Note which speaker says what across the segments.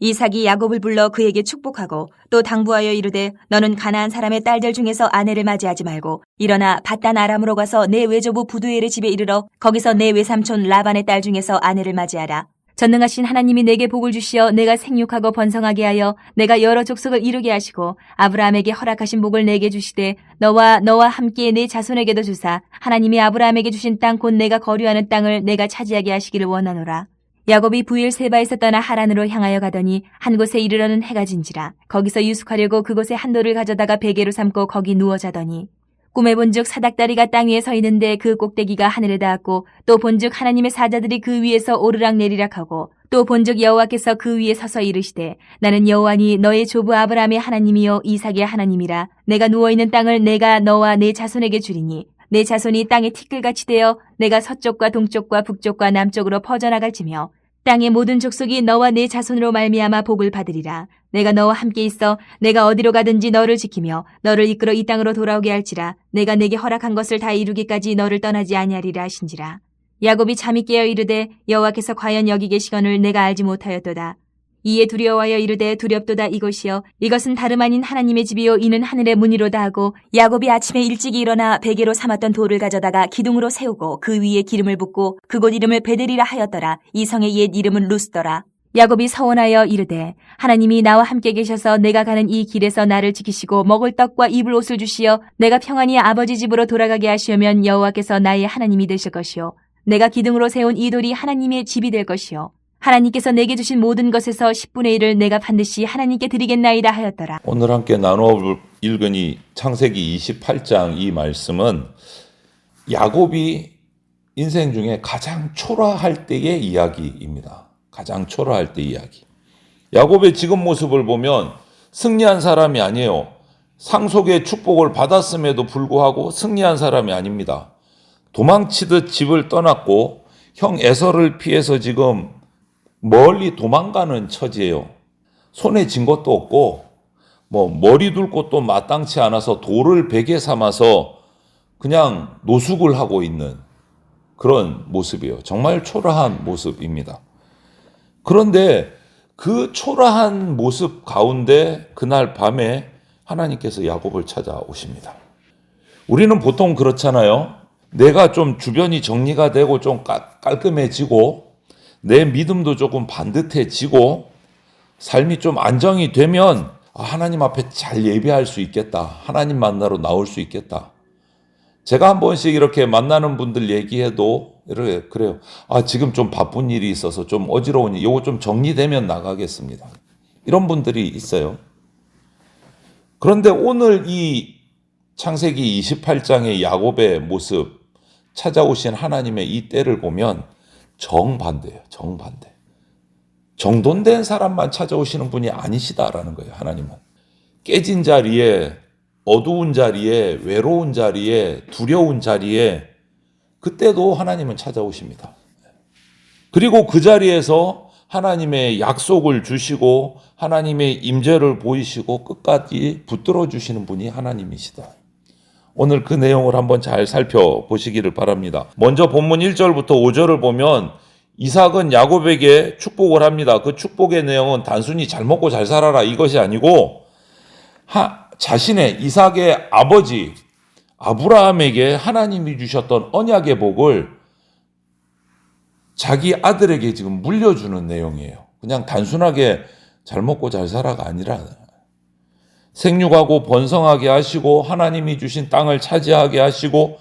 Speaker 1: 이삭이 야곱을 불러 그에게 축복하고 또 당부하여 이르되 너는 가나안 사람의 딸들 중에서 아내를 맞이하지 말고 일어나 밧단 아람으로 가서 내 외조부 부두엘의 집에 이르러 거기서 내 외삼촌 라반의 딸 중에서 아내를 맞이하라. 전능하신 하나님이 내게 복을 주시어 내가 생육하고 번성하게 하여 내가 여러 족속을 이루게 하시고 아브라함에게 허락하신 복을 내게 주시되 너와 함께 내 자손에게도 주사 하나님이 아브라함에게 주신 땅 곧 내가 거류하는 땅을 내가 차지하게 하시기를 원하노라. 야곱이 부엘세바에서 떠나 하란으로 향하여 가더니 한 곳에 이르러는 해가 진지라. 거기서 유숙하려고 그곳에 한 돌을 가져다가 베개로 삼고 거기 누워 자더니 꿈에 본즉 사닥다리가 땅 위에 서 있는데 그 꼭대기가 하늘에 닿았고 또 본즉 하나님의 사자들이 그 위에서 오르락 내리락 하고 또 본즉 여호와께서 그 위에 서서 이르시되 나는 여호와니 너의 조부 아브라함의 하나님이요 이삭의 하나님이라. 내가 누워있는 땅을 내가 너와 내 자손에게 주리니 내 자손이 땅의 티끌같이 되어 내가 서쪽과 동쪽과 북쪽과 남쪽으로 퍼져나갈지며 땅의 모든 족속이 너와 내 자손으로 말미암아 복을 받으리라. 내가 너와 함께 있어 내가 어디로 가든지 너를 지키며 너를 이끌어 이 땅으로 돌아오게 할지라. 내가 내게 허락한 것을 다 이루기까지 너를 떠나지 아니하리라 하신지라. 야곱이 잠이 깨어 이르되 여호와께서 과연 여기 계시거늘 내가 알지 못하였도다. 이에 두려워하여 이르되 두렵도다. 이것이여 이것은 다름 아닌 하나님의 집이요 이는 하늘의 문이로다 하고 야곱이 아침에 일찍이 일어나 베개로 삼았던 돌을 가져다가 기둥으로 세우고 그 위에 기름을 붓고 그곳 이름을 베델이라 하였더라. 이 성의 옛 이름은 루스더라. 야곱이 서원하여 이르되 하나님이 나와 함께 계셔서 내가 가는 이 길에서 나를 지키시고 먹을 떡과 입을 옷을 주시어 내가 평안히 아버지 집으로 돌아가게 하시오면 여호와께서 나의 하나님이 되실 것이요 내가 기둥으로 세운 이 돌이 하나님의 집이 될 것이요 하나님께서 내게 주신 모든 것에서 10분의 1을 내가 반드시 하나님께 드리겠나이다 하였더라.
Speaker 2: 오늘 함께 나누어 읽은 이 창세기 28장 이 말씀은 야곱이 인생 중에 가장 초라할 때의 이야기입니다. 가장 초라할 때 이야기. 야곱의 지금 모습을 보면 승리한 사람이 아니에요. 상속의 축복을 받았음에도 불구하고 승리한 사람이 아닙니다. 도망치듯 집을 떠났고 형 에서를 피해서 지금 멀리 도망가는 처지예요. 손에 쥔 것도 없고 머리 둘 곳도 마땅치 않아서 돌을 베개 삼아서 그냥 노숙을 하고 있는 그런 모습이에요. 정말 초라한 모습입니다. 그런데 그 초라한 모습 가운데 그날 밤에 하나님께서 야곱을 찾아오십니다. 우리는 보통 그렇잖아요. 내가 좀 주변이 정리가 되고 좀 깔끔해지고 내 믿음도 조금 반듯해지고 삶이 좀 안정이 되면 하나님 앞에 잘 예배할 수 있겠다. 하나님 만나러 나올 수 있겠다. 제가 한 번씩 이렇게 만나는 분들 얘기해도 이렇게 그래요. 지금 좀 바쁜 일이 있어서 좀 어지러우니 이거 좀 정리되면 나가겠습니다. 이런 분들이 있어요. 그런데 오늘 이 창세기 28장의 야곱의 모습 찾아오신 하나님의 이 때를 보면 정반대예요. 정반대. 정돈된 사람만 찾아오시는 분이 아니시다라는 거예요. 하나님은. 깨진 자리에, 어두운 자리에, 외로운 자리에, 두려운 자리에 그때도 하나님은 찾아오십니다. 그리고 그 자리에서 하나님의 약속을 주시고 하나님의 임재를 보이시고 끝까지 붙들어 주시는 분이 하나님이시다. 오늘 그 내용을 한번 잘 살펴보시기를 바랍니다. 먼저 본문 1절부터 5절을 보면 이삭은 야곱에게 축복을 합니다. 그 축복의 내용은 단순히 잘 먹고 잘 살아라 이것이 아니고 자신의 이삭의 아버지 아브라함에게 하나님이 주셨던 언약의 복을 자기 아들에게 지금 물려주는 내용이에요. 그냥 단순하게 잘 먹고 잘 살아가 아니라 생육하고 번성하게 하시고 하나님이 주신 땅을 차지하게 하시고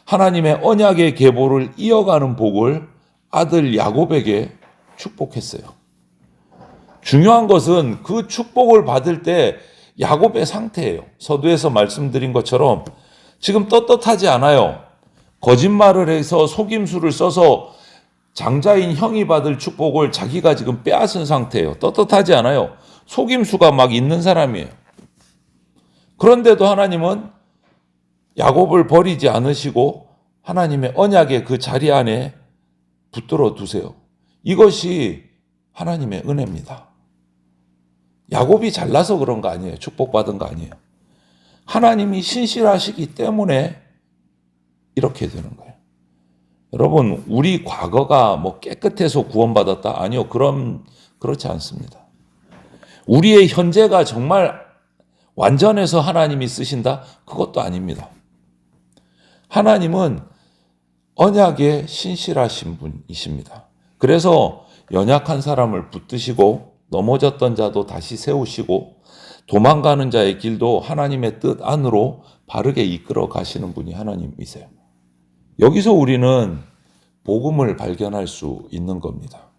Speaker 2: 하나님의 언약의 계보를 이어가는 복을 아들 야곱에게 축복했어요. 중요한 것은 그 축복을 받을 때 야곱의 상태예요. 서두에서 말씀드린 것처럼 지금 떳떳하지 않아요. 거짓말을 해서 속임수를 써서 장자인 형이 받을 축복을 자기가 지금 빼앗은 상태예요. 떳떳하지 않아요. 속임수가 막 있는 사람이에요. 그런데도 하나님은 야곱을 버리지 않으시고 하나님의 언약의 그 자리 안에 붙들어 두세요. 이것이 하나님의 은혜입니다. 야곱이 잘나서 그런 거 아니에요. 축복받은 거 아니에요. 하나님이 신실하시기 때문에 이렇게 되는 거예요. 여러분, 우리 과거가 깨끗해서 구원받았다? 아니요. 그렇지 않습니다. 우리의 현재가 정말 완전해서 하나님이 쓰신다? 그것도 아닙니다. 하나님은 언약에 신실하신 분이십니다. 그래서 연약한 사람을 붙드시고 넘어졌던 자도 다시 세우시고 도망가는 자의 길도 하나님의 뜻 안으로 바르게 이끌어 가시는 분이 하나님이세요. 여기서 우리는 복음을 발견할 수 있는 겁니다.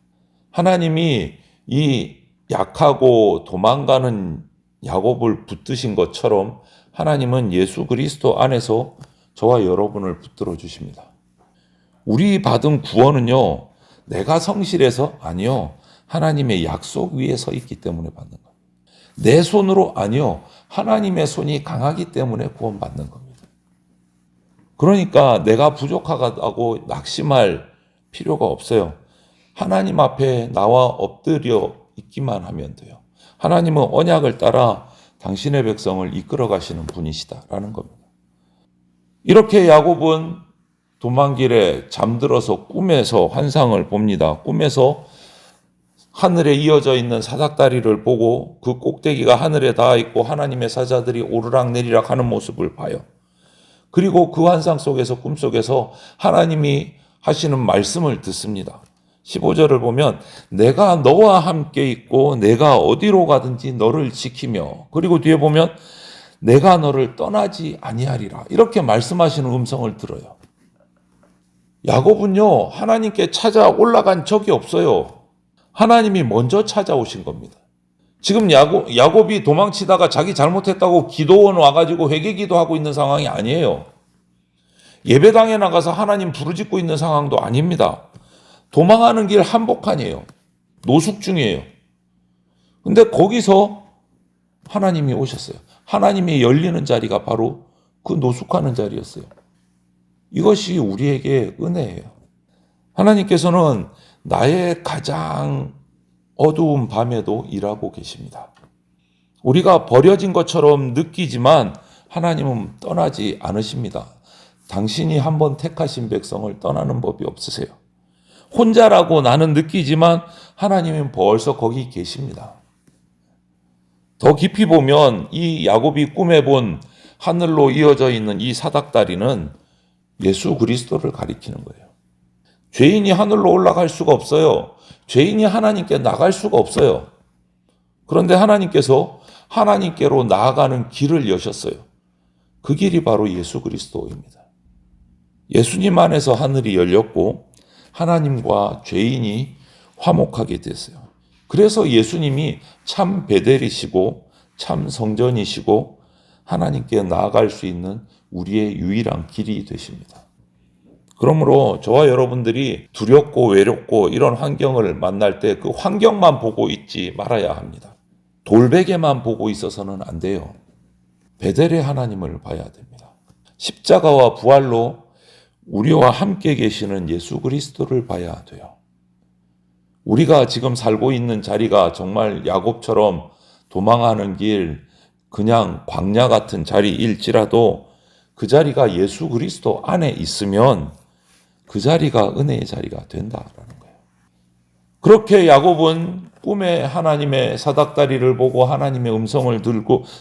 Speaker 2: 하나님이 이 약하고 도망가는 야곱을 붙드신 것처럼 하나님은 예수 그리스도 안에서 저와 여러분을 붙들어 주십니다. 우리 받은 구원은요, 내가 성실해서 아니요, 하나님의 약속 위에 서 있기 때문에 받는 겁니다. 내 손으로 아니요, 하나님의 손이 강하기 때문에 구원받는 겁니다. 그러니까 내가 부족하다고 낙심할 필요가 없어요. 하나님 앞에 나와 엎드려 있기만 하면 돼요. 하나님은 언약을 따라 당신의 백성을 이끌어 가시는 분이시다라는 겁니다. 이렇게 야곱은 도망길에 잠들어서 꿈에서 환상을 봅니다. 꿈에서 하늘에 이어져 있는 사닥다리를 보고 그 꼭대기가 하늘에 닿아 있고 하나님의 사자들이 오르락 내리락 하는 모습을 봐요. 그리고 그 환상 속에서 꿈속에서 하나님이 하시는 말씀을 듣습니다. 15절을 보면 내가 너와 함께 있고 내가 어디로 가든지 너를 지키며, 그리고 뒤에 보면 내가 너를 떠나지 아니하리라, 이렇게 말씀하시는 음성을 들어요. 야곱은요, 하나님께 찾아 올라간 적이 없어요. 하나님이 먼저 찾아오신 겁니다. 지금 야곱이 도망치다가 자기 잘못했다고 기도원 와가지고 회개기도 하고 있는 상황이 아니에요. 예배당에 나가서 하나님 부르짖고 있는 상황도 아닙니다. 도망하는 길 한복판이에요. 노숙 중이에요. 근데 거기서 하나님이 오셨어요. 하나님이 열리는 자리가 바로 그 노숙하는 자리였어요. 이것이 우리에게 은혜예요. 하나님께서는 나의 가장 어두운 밤에도 일하고 계십니다. 우리가 버려진 것처럼 느끼지만 하나님은 떠나지 않으십니다. 당신이 한번 택하신 백성을 떠나는 법이 없으세요. 혼자라고 나는 느끼지만 하나님은 벌써 거기 계십니다. 더 깊이 보면 이 야곱이 꿈에 본 하늘로 이어져 있는 이 사닥다리는 예수 그리스도를 가리키는 거예요. 죄인이 하늘로 올라갈 수가 없어요. 죄인이 하나님께 나갈 수가 없어요. 그런데 하나님께서 하나님께로 나아가는 길을 여셨어요. 그 길이 바로 예수 그리스도입니다. 예수님 안에서 하늘이 열렸고 하나님과 죄인이 화목하게 됐어요. 그래서 예수님이 참 베델이시고 참 성전이시고 하나님께 나아갈 수 있는 우리의 유일한 길이 되십니다. 그러므로 저와 여러분들이 두렵고 외롭고 이런 환경을 만날 때 그 환경만 보고 있지 말아야 합니다. 돌베개만 보고 있어서는 안 돼요. 베델의 하나님을 봐야 됩니다. 십자가와 부활로 우리와 함께 계시는 예수 그리스도를 봐야 돼요. 우리가 지금 살고 있는 자리가 정말 야곱처럼 도망하는 길, 그냥 광야 같은 자리일지라도 그 자리가 예수 그리스도 안에 있으면 그 자리가 은혜의 자리가 된다라는 거예요. 그렇게 야곱은 꿈에 하나님의 사닥다리를 보고 하나님의 음성을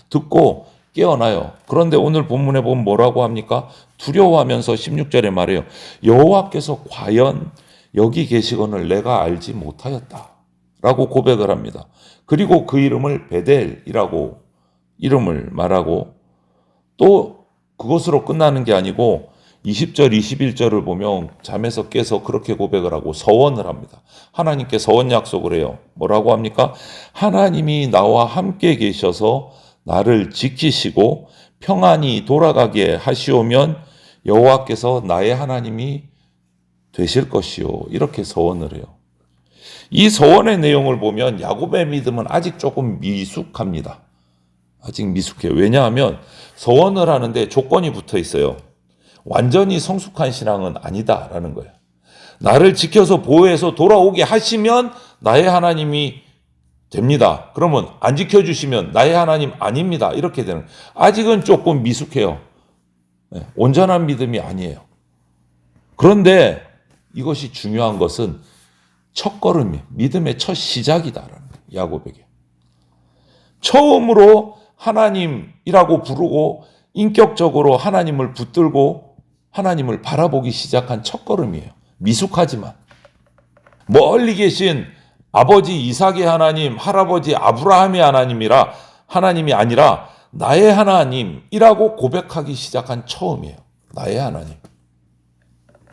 Speaker 2: 듣고 깨어나요. 그런데 오늘 본문에 보면 뭐라고 합니까? 두려워하면서 16절에 말해요. 여호와께서 과연 여기 계시거늘 내가 알지 못하였다 라고 고백을 합니다. 그리고 그 이름을 베델이라고 이름을 말하고, 또 그것으로 끝나는 게 아니고 20절, 21절을 보면 잠에서 깨서 그렇게 고백을 하고 서원을 합니다. 하나님께 서원 약속을 해요. 뭐라고 합니까? 하나님이 나와 함께 계셔서 나를 지키시고 평안히 돌아가게 하시오면 여호와께서 나의 하나님이 되실 것이요. 이렇게 서원을 해요. 이 서원의 내용을 보면 야곱의 믿음은 아직 조금 미숙합니다. 아직 미숙해요. 왜냐하면 서원을 하는데 조건이 붙어 있어요. 완전히 성숙한 신앙은 아니다라는 거예요. 나를 지켜서 보호해서 돌아오게 하시면 나의 하나님이 됩니다. 그러면 안 지켜주시면 나의 하나님 아닙니다. 이렇게 되는, 아직은 조금 미숙해요. 온전한 믿음이 아니에요. 그런데 이것이 중요한 것은 첫 걸음이 믿음의 첫 시작이다라는 거예요. 야곱에게. 처음으로 하나님이라고 부르고 인격적으로 하나님을 붙들고 하나님을 바라보기 시작한 첫걸음이에요. 미숙하지만. 멀리 계신 아버지 이삭의 하나님, 할아버지 아브라함의 하나님이 아니라 나의 하나님이라고 고백하기 시작한 처음이에요. 나의 하나님.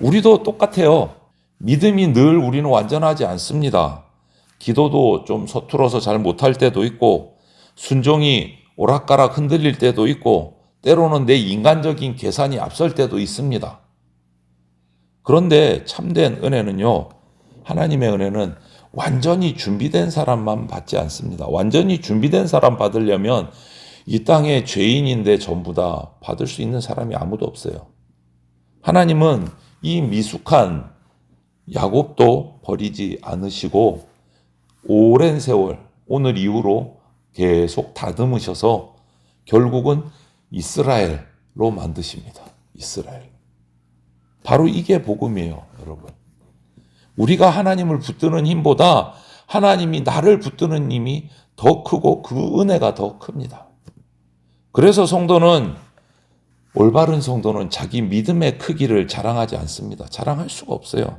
Speaker 2: 우리도 똑같아요. 믿음이 늘 우리는 완전하지 않습니다. 기도도 좀 서툴어서 잘 못할 때도 있고, 순종이 오락가락 흔들릴 때도 있고, 때로는 내 인간적인 계산이 앞설 때도 있습니다. 그런데 참된 은혜는요, 하나님의 은혜는 완전히 준비된 사람만 받지 않습니다. 완전히 준비된 사람 받으려면 이 땅의 죄인인데 전부 다 받을 수 있는 사람이 아무도 없어요. 하나님은 이 미숙한 야곱도 버리지 않으시고 오랜 세월, 오늘 이후로 계속 다듬으셔서 결국은 이스라엘로 만드십니다. 이스라엘. 바로 이게 복음이에요, 여러분. 우리가 하나님을 붙드는 힘보다 하나님이 나를 붙드는 힘이 더 크고 그 은혜가 더 큽니다. 그래서 올바른 성도는 자기 믿음의 크기를 자랑하지 않습니다. 자랑할 수가 없어요.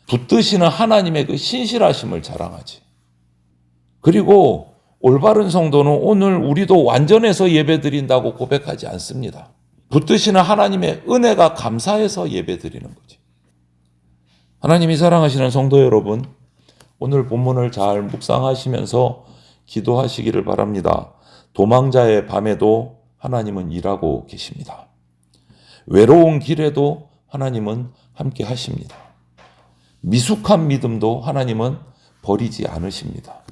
Speaker 2: 붙드시는 하나님의 그 신실하심을 자랑하지. 그리고 올바른 성도는 오늘 우리도 완전해서 예배드린다고 고백하지 않습니다. 붙드시는 하나님의 은혜가 감사해서 예배드리는 거지. 하나님이 사랑하시는 성도 여러분, 오늘 본문을 잘 묵상하시면서 기도하시기를 바랍니다. 도망자의 밤에도 하나님은 일하고 계십니다. 외로운 길에도 하나님은 함께 하십니다. 미숙한 믿음도 하나님은 버리지 않으십니다.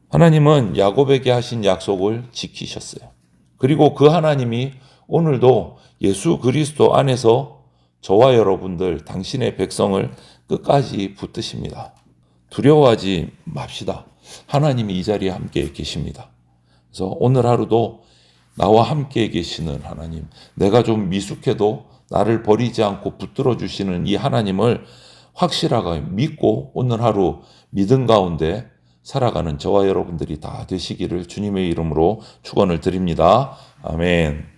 Speaker 2: 하나님은 야곱에게 하신 약속을 지키셨어요. 그리고 그 하나님이 오늘도 예수 그리스도 안에서 저와 여러분들, 당신의 백성을 끝까지 붙드십니다. 두려워하지 맙시다. 하나님이 이 자리에 함께 계십니다. 그래서 오늘 하루도 나와 함께 계시는 하나님, 내가 좀 미숙해도 나를 버리지 않고 붙들어 주시는 이 하나님을 확실하게 믿고 오늘 하루 믿음 가운데 살아가는 저와 여러분들이 다 되시기를 주님의 이름으로 축원을 드립니다. 아멘.